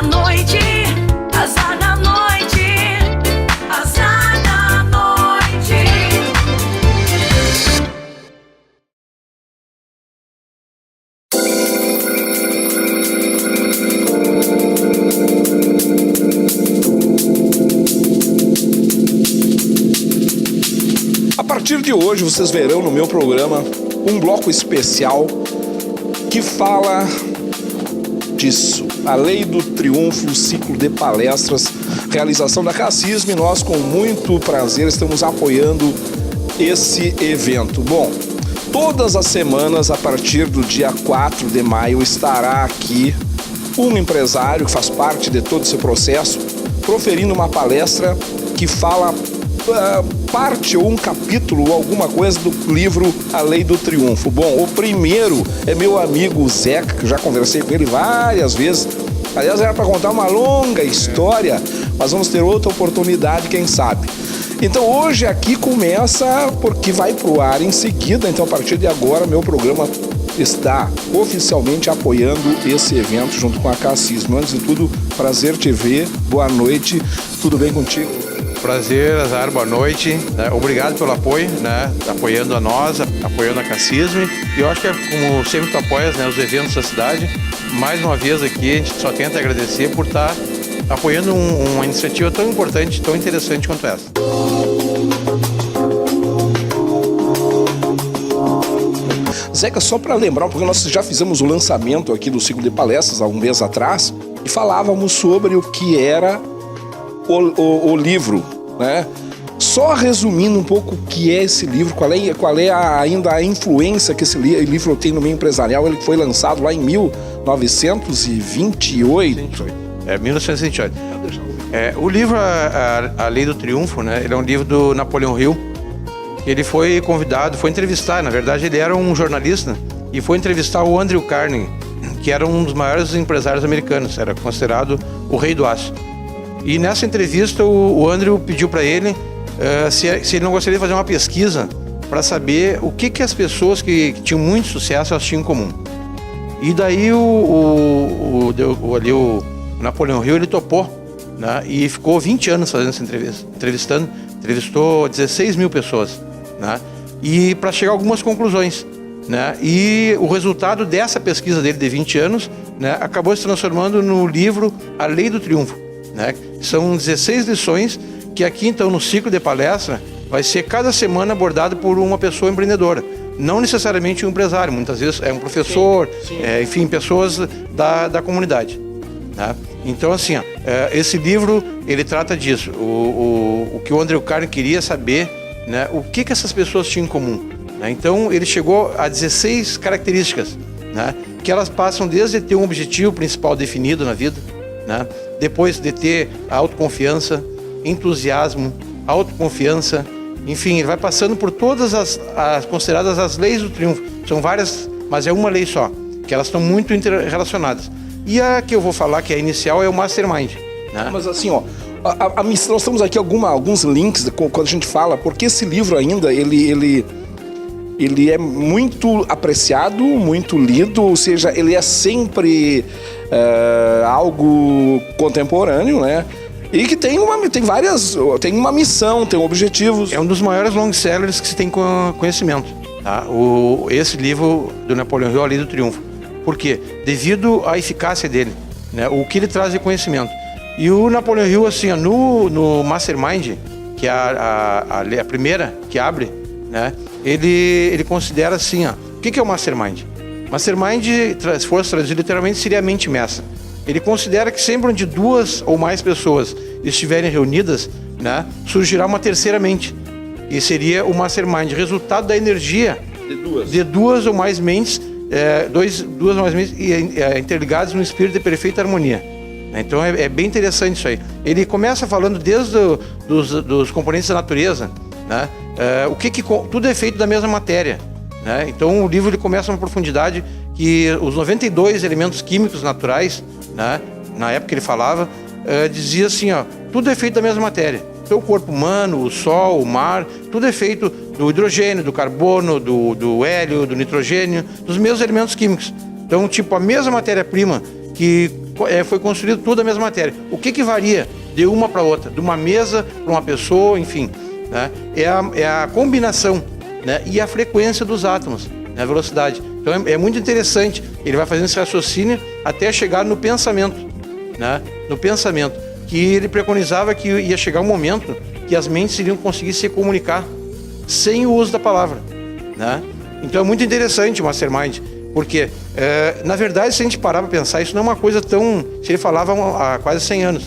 na noite, azar na noite, azar na noite. A partir de hoje vocês verão no meu programa um bloco especial que fala disso. A Lei do Triunfo, o ciclo de palestras, realização da CACISM, e nós com muito prazer estamos apoiando esse evento. Bom, todas as semanas, a partir do dia 4 de maio, estará aqui um empresário que faz parte de todo esse processo, proferindo uma palestra que fala parte ou um capítulo ou alguma coisa do livro A Lei do Triunfo. Bom, o primeiro é meu amigo Zeca, que eu já conversei com ele várias vezes. Aliás, era para contar uma longa história, mas vamos ter outra oportunidade, quem sabe. Então hoje aqui começa, porque vai pro ar em seguida, então a partir de agora meu programa está oficialmente apoiando esse evento junto com a CACISM. Antes de tudo, prazer te ver, boa noite, tudo bem contigo? Prazer, Azar, boa noite. Obrigado pelo apoio, apoiando a nós, apoiando a CACISM. E eu acho que, como sempre tu apoias, os eventos da cidade, mais uma vez aqui a gente só tenta agradecer por estar apoiando uma iniciativa tão importante, tão interessante quanto essa. Zeca, só para lembrar, porque nós já fizemos o lançamento aqui do ciclo de palestras há um mês atrás e falávamos sobre o que era o livro, né? Só resumindo um pouco o que é esse livro, qual é ainda a influência que esse livro tem no meio empresarial. Ele foi lançado lá em 1928. 1928. O livro a Lei do Triunfo, ele é um livro do Napoleão Hill. Ele foi convidado, foi entrevistar, na verdade ele era um jornalista e foi entrevistar o Andrew Carnegie, que era um dos maiores empresários americanos, era considerado o rei do aço. E nessa entrevista o Andrew pediu para ele se ele não gostaria de fazer uma pesquisa para saber o que as pessoas que tinham muito sucesso elas tinham em comum. E daí o Napoleão Hill ele topou, e ficou 20 anos fazendo essa entrevista, entrevistou 16 mil pessoas, e para chegar a algumas conclusões. E o resultado dessa pesquisa dele de 20 anos acabou se transformando no livro A Lei do Triunfo. São 16 lições que aqui então no ciclo de palestra vai ser cada semana abordado por uma pessoa empreendedora, não necessariamente um empresário, muitas vezes é um professor, enfim, pessoas da comunidade. Então assim, esse livro ele trata disso, o que o Andrew Carnegie queria saber, o que essas pessoas tinham em comum. Então ele chegou a 16 características, que elas passam desde ter um objetivo principal definido na vida, depois de ter autoconfiança, entusiasmo, autoconfiança, enfim, ele vai passando por todas as consideradas as leis do triunfo. São várias, mas é uma lei só, que elas estão muito interrelacionadas. E a que eu vou falar, que é a inicial, é o Mastermind. Mas assim, a missão, nós temos aqui alguns links quando a gente fala, porque esse livro ainda, ele é muito apreciado, muito lido, ou seja, ele é sempre algo contemporâneo, e que tem uma missão, tem objetivos. É um dos maiores long-sellers que se tem conhecimento. Esse livro do Napoleão Hill, A Lei do Triunfo. Por quê? Devido à eficácia dele, o que ele traz de conhecimento. E o Napoleão Hill, assim, no Mastermind, que é a primeira que abre, ele considera assim, o que é o Mastermind? Mastermind, se fosse traduzir literalmente, seria a mente mestra. Ele considera que sempre onde duas ou mais pessoas estiverem reunidas, surgirá uma terceira mente. E seria o Mastermind, resultado da energia de duas ou mais mentes, duas ou mais mentes interligadas no espírito de perfeita harmonia. Então é bem interessante isso aí. Ele começa falando desde dos componentes da natureza, tudo é feito da mesma matéria. Então o livro ele começa uma profundidade que os 92 elementos químicos naturais, na época que ele falava, dizia assim, tudo é feito da mesma matéria. Então o corpo humano, o sol, o mar, tudo é feito do hidrogênio, do carbono, do hélio, do nitrogênio, dos mesmos elementos químicos. Então, tipo, a mesma matéria-prima que foi construído tudo a mesma matéria. O que varia de uma para outra? De uma mesa para uma pessoa, enfim, né? É a combinação, né? E a frequência dos átomos, né? A velocidade. Então é muito interessante, ele vai fazendo esse raciocínio até chegar no pensamento, né? No pensamento, que ele preconizava que ia chegar um momento que as mentes iriam conseguir se comunicar sem o uso da palavra, né? Então é muito interessante o Mastermind, porque, na verdade, se a gente parar para pensar, isso não é uma coisa tão... Se ele falava há quase 100 anos,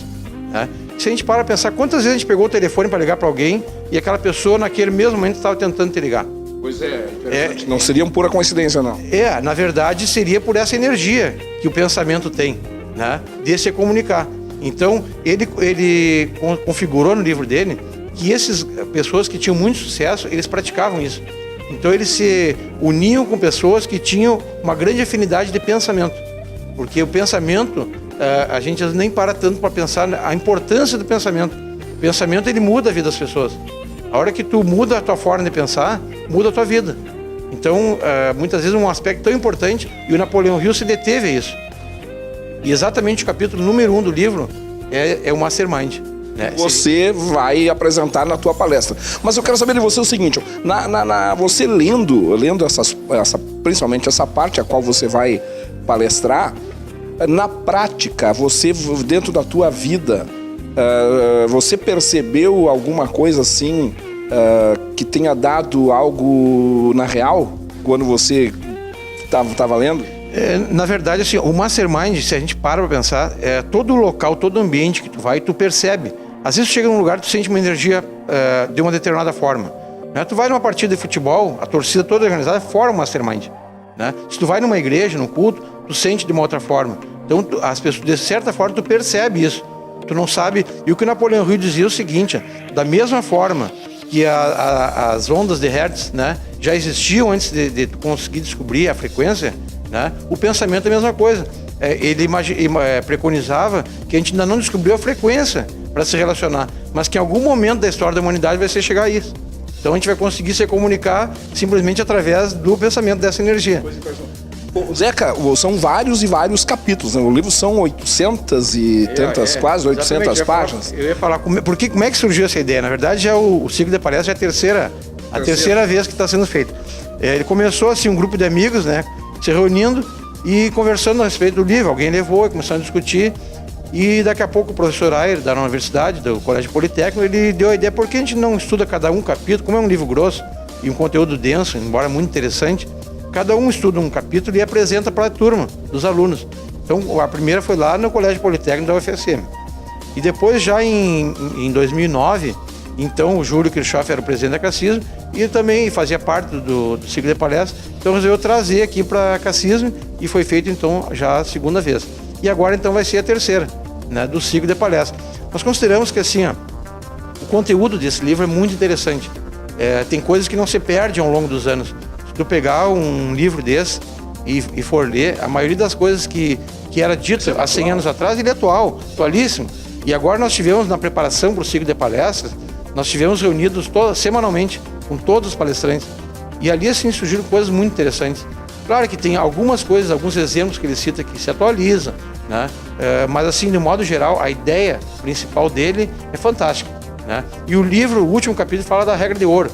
né? Se a gente parar para pensar, quantas vezes a gente pegou o telefone para ligar para alguém e aquela pessoa, naquele mesmo momento, estava tentando te ligar? Pois é, não seria uma pura coincidência, não. Na verdade, seria por essa energia que o pensamento tem, né? De se comunicar. Então, ele configurou no livro dele que essas pessoas que tinham muito sucesso, eles praticavam isso. Então, eles se uniam com pessoas que tinham uma grande afinidade de pensamento. Porque o pensamento, a gente nem para tanto para pensar a importância do pensamento. O pensamento, ele muda a vida das pessoas. A hora que tu muda a tua forma de pensar, muda a tua vida. Então, muitas vezes um aspecto tão importante, e o Napoleão Hill se deteve a isso. E exatamente o capítulo número 1 do livro é o Mastermind, né? Você vai apresentar na tua palestra. Mas eu quero saber de você o seguinte, você lendo principalmente essa parte a qual você vai palestrar, na prática, você, dentro da tua vida, você percebeu alguma coisa assim que tenha dado algo na real quando você estava lendo? Na verdade, assim, o Mastermind, se a gente para pensar, todo local, todo ambiente que tu vai, tu percebe. Às vezes tu chega num lugar, tu sente uma energia de uma determinada forma, né? Tu vai numa partida de futebol, a torcida toda organizada forma o Mastermind, né? Se tu vai numa igreja, num culto, tu sente de uma outra forma. Então, as pessoas, de certa forma, tu percebe isso. Tu não sabe... E o que o Napoleão Hill dizia é o seguinte, da mesma forma que as ondas de Hertz, né, já existiam antes de tu conseguir descobrir a frequência, né, o pensamento é a mesma coisa. Ele preconizava que a gente ainda não descobriu a frequência para se relacionar, mas que em algum momento da história da humanidade vai ser chegar a isso. Então a gente vai conseguir se comunicar simplesmente através do pensamento, dessa energia. Zeca, são vários e vários capítulos, né? O livro são 800 e tantas, quase 800 páginas. Eu ia falar, como é que surgiu essa ideia? Na verdade, já o ciclo de palestra é a terceira vez que está sendo feito. Ele começou assim, um grupo de amigos, né, se reunindo e conversando a respeito do livro. Alguém levou e começaram a discutir. E daqui a pouco o professor Ayer, da universidade, do Colégio Politécnico, ele deu a ideia, por que a gente não estuda cada um capítulo, como é um livro grosso e um conteúdo denso, embora muito interessante, cada um estuda um capítulo e apresenta para a turma dos alunos. Então, a primeira foi lá no Colégio Politécnico da UFSM. E depois, já em 2009, então o Júlio Kirchhoff era o presidente da Cassismo e também fazia parte do ciclo de palestras. Então, resolveu trazer aqui para a Cassismo e foi feito, então, já a segunda vez. E agora, então, vai ser a terceira, né, do ciclo de palestras. Nós consideramos que, assim, o conteúdo desse livro é muito interessante. Tem coisas que não se perdem ao longo dos anos. Se tu pegar um livro desse e for ler, a maioria das coisas que era dito há 100 anos atrás, ele é atualíssimo. E agora nós tivemos, na preparação para o ciclo de palestras, nós tivemos reunidos semanalmente com todos os palestrantes. E ali, assim, surgiram coisas muito interessantes. Claro que tem algumas coisas, alguns exemplos que ele cita que se atualizam, né? Mas, assim, de modo geral, a ideia principal dele é fantástica, né? E o livro, o último capítulo, fala da regra de ouro,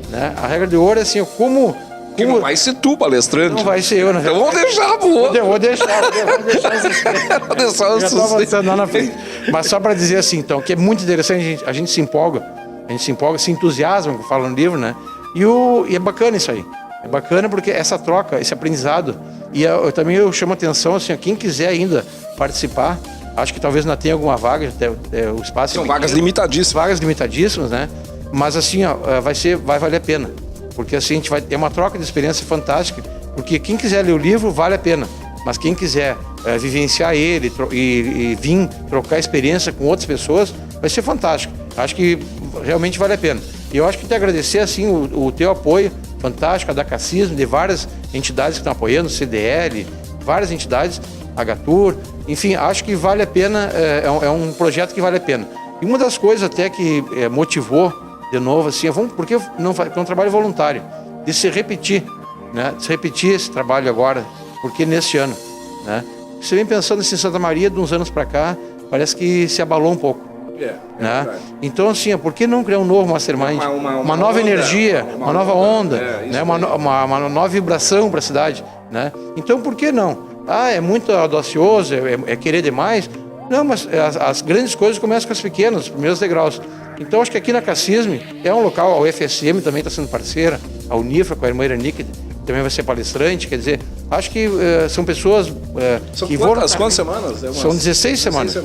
né? A regra de ouro é assim, como não vai ser tu palestrante. Não vai ser eu, né? Então vamos deixar pro outro. Vou deixar já tô avançando lá na frente. Mas só para dizer assim, então, que é muito interessante, a gente se empolga, se entusiasma quando fala no livro, né? E é bacana isso aí. É bacana porque essa troca, esse aprendizado, e eu chamo a atenção, assim, quem quiser ainda participar, acho que talvez ainda tenha alguma vaga, o espaço... São vagas limitadíssimas. Vagas limitadíssimas, né? Mas, assim, vai valer a pena. Porque, assim, a gente vai ter uma troca de experiência fantástica, porque quem quiser ler o livro, vale a pena. Mas quem quiser vivenciar ele e vir trocar experiência com outras pessoas, vai ser fantástico. Acho que realmente vale a pena. E eu acho que te agradecer, assim, o teu apoio fantástico, a da Cassismo, de várias entidades que estão apoiando, CDL, várias entidades, Agatur, enfim, acho que vale a pena, é um projeto que vale a pena. E uma das coisas até que motivou, de novo, assim, porque é um trabalho voluntário, de se repetir, né? De se repetir esse trabalho agora, porque neste ano, né? você vem pensando assim, Santa Maria, de uns anos para cá, parece que se abalou um pouco. Né? Então, assim, por que não criar um novo mastermind? Uma nova energia, uma nova onda, né? Uma nova vibração para a cidade. Né? Então, por que não? É muito audacioso, é querer demais. Não, mas as grandes coisas começam com as pequenas, os primeiros degraus. Então, acho que aqui na Cassisme é um local, a UFSM também está sendo parceira, a Unifra com a irmã Iranique também vai ser palestrante, quer dizer, acho que são pessoas São que quantas semanas? São 16 semanas.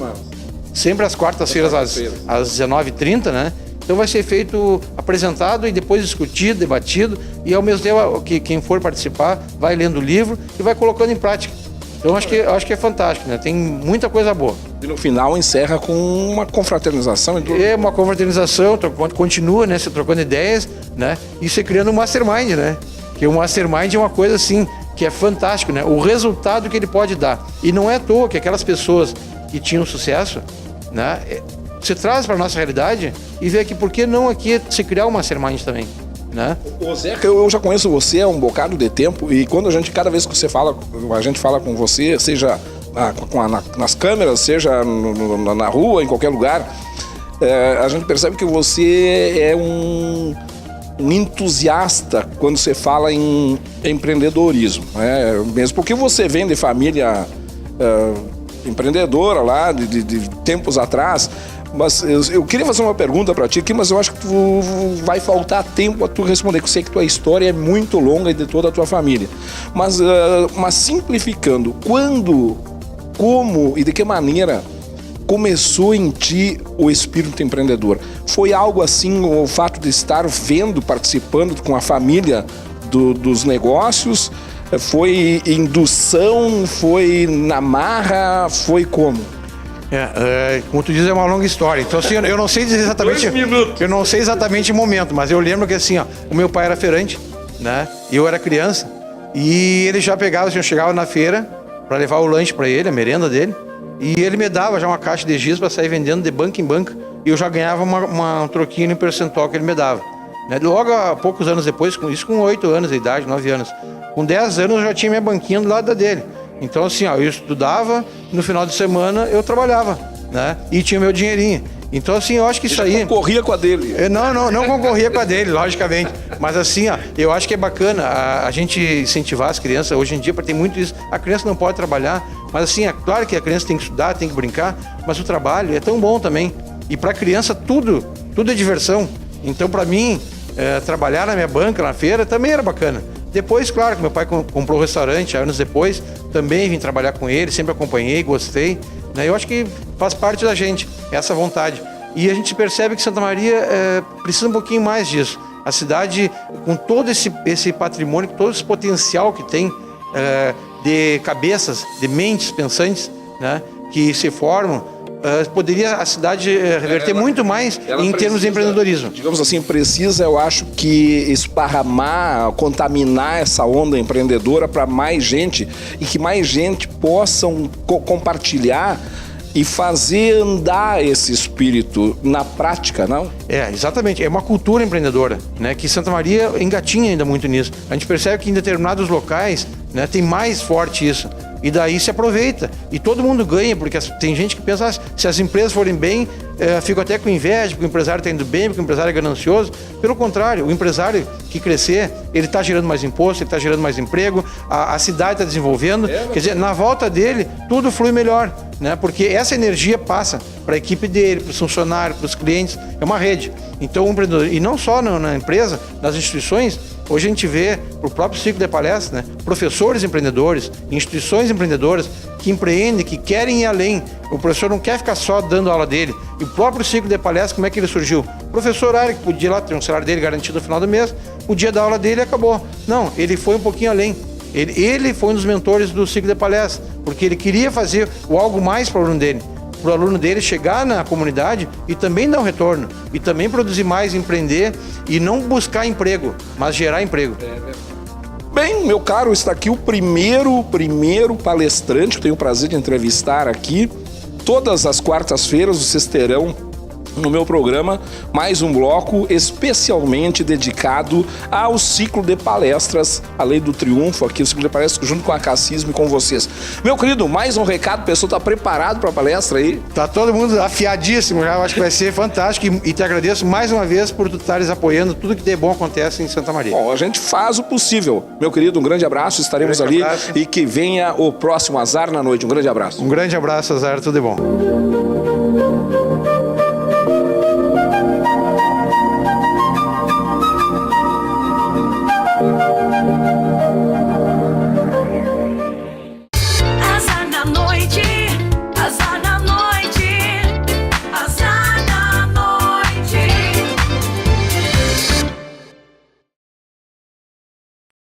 Sempre às quartas-feiras, às 19h30, né? Então vai ser feito, apresentado e depois discutido, debatido, e ao mesmo tempo que quem for participar vai lendo o livro e vai colocando em prática. Então acho que é fantástico, né? Tem muita coisa boa. E no final encerra com uma confraternização. É uma confraternização, continua, né? Se trocando ideias, né? E se criando um mastermind, né? Que o mastermind é uma coisa assim, que é fantástico, né? O resultado que ele pode dar. E não é à toa que aquelas pessoas que tinham sucesso, né? Se traz para a nossa realidade e vê que por que não aqui se criar um mastermind também, né? Ô Zeca, eu já conheço você há um bocado de tempo e quando cada vez que você fala, a gente fala com você, seja nas câmeras, seja na rua, em qualquer lugar, a gente percebe que você é um entusiasta quando você fala em empreendedorismo, né? Mesmo porque você vem de família empreendedora lá, de tempos atrás. Mas eu queria fazer uma pergunta para ti aqui, mas eu acho que vai faltar tempo a tu responder, porque eu sei que tua história é muito longa e de toda a tua família. Mas simplificando, quando, como e de que maneira começou em ti o espírito empreendedor? Foi algo assim, o fato de estar vendo, participando com a família dos negócios? Foi indução? Foi na marra? Foi como? Como tu diz, é uma longa história. Então, assim, eu não sei dizer exatamente. 2 minutos. Eu não sei exatamente o momento, mas eu lembro que assim, o meu pai era feirante, né? Eu era criança e ele já pegava, assim, eu chegava na feira para levar o lanche para ele, a merenda dele, e ele me dava já uma caixa de giz para sair vendendo de banca em banca e eu já ganhava um troquinho em percentual que ele me dava. Né? Logo, há poucos anos depois, com 8 anos de idade, 9 anos, com 10 anos eu já tinha minha banquinha do lado dele. Então, assim, eu estudava, no final de semana eu trabalhava, né? E tinha meu dinheirinho. Então, assim, eu acho que isso aí... Concorria com a dele. Não concorria com a dele, logicamente. Mas, assim, eu acho que é bacana a gente incentivar as crianças. Hoje em dia, tem muito isso. A criança não pode trabalhar, mas, assim, é claro que a criança tem que estudar, tem que brincar, mas o trabalho é tão bom também. E para a criança, tudo é diversão. Então, para mim, trabalhar na minha banca, na feira, também era bacana. Depois, claro, que meu pai comprou um restaurante, anos depois, também vim trabalhar com ele, sempre acompanhei, gostei. Né? Eu acho que faz parte da gente, essa vontade. E a gente percebe que Santa Maria precisa um pouquinho mais disso. A cidade, com todo esse patrimônio, todo esse potencial que tem de cabeças, de mentes pensantes, né? Que se formam, poderia a cidade reverter muito mais em termos de empreendedorismo. Digamos assim, precisa, eu acho que esparramar, contaminar essa onda empreendedora para mais gente e que mais gente possam compartilhar e fazer andar esse espírito na prática, não? Exatamente. É uma cultura empreendedora, né? Que Santa Maria engatinha ainda muito nisso. A gente percebe que em determinados locais, né, tem mais forte isso. E daí se aproveita. E todo mundo ganha, porque tem gente que pensa, se as empresas forem bem, fico até com inveja, porque o empresário está indo bem, porque o empresário é ganancioso. Pelo contrário, o empresário que crescer, ele está gerando mais imposto, ele está gerando mais emprego, a cidade está desenvolvendo. Quer dizer, na volta dele, tudo flui melhor, né? Porque essa energia passa para a equipe dele, para os funcionários, para os clientes. É uma rede. Então, o empreendedor, e não só na empresa, nas instituições, hoje a gente vê, o próprio ciclo de palestra, né? Professores empreendedores, instituições empreendedoras que empreendem, que querem ir além. O professor não quer ficar só dando aula dele. E o próprio ciclo de palestra, como é que ele surgiu? O professor era que podia lá ter um salário dele garantido no final do mês, o dia da aula dele acabou. Não, ele foi um pouquinho além. Ele foi um dos mentores do ciclo de palestra, porque ele queria fazer algo mais para o aluno dele. Para o aluno dele chegar na comunidade e também dar um retorno. E também produzir mais, empreender e não buscar emprego, mas gerar emprego. Bem, meu caro, está aqui o primeiro palestrante que eu tenho o prazer de entrevistar aqui. Todas as quartas-feiras vocês terão no meu programa mais um bloco especialmente dedicado ao ciclo de palestras, a Lei do Triunfo, aqui o ciclo de palestras junto com a Cassismo e com vocês. Meu querido, mais um recado, o pessoal está preparado para a palestra aí? Tá todo mundo afiadíssimo já, eu acho que vai ser fantástico e te agradeço mais uma vez por tu estares apoiando tudo que de bom acontece em Santa Maria. Bom, a gente faz o possível. Meu querido, um grande abraço, estaremos ali e que venha o próximo Azar na Noite. Um grande abraço. Um grande abraço, Azar, tudo de bom.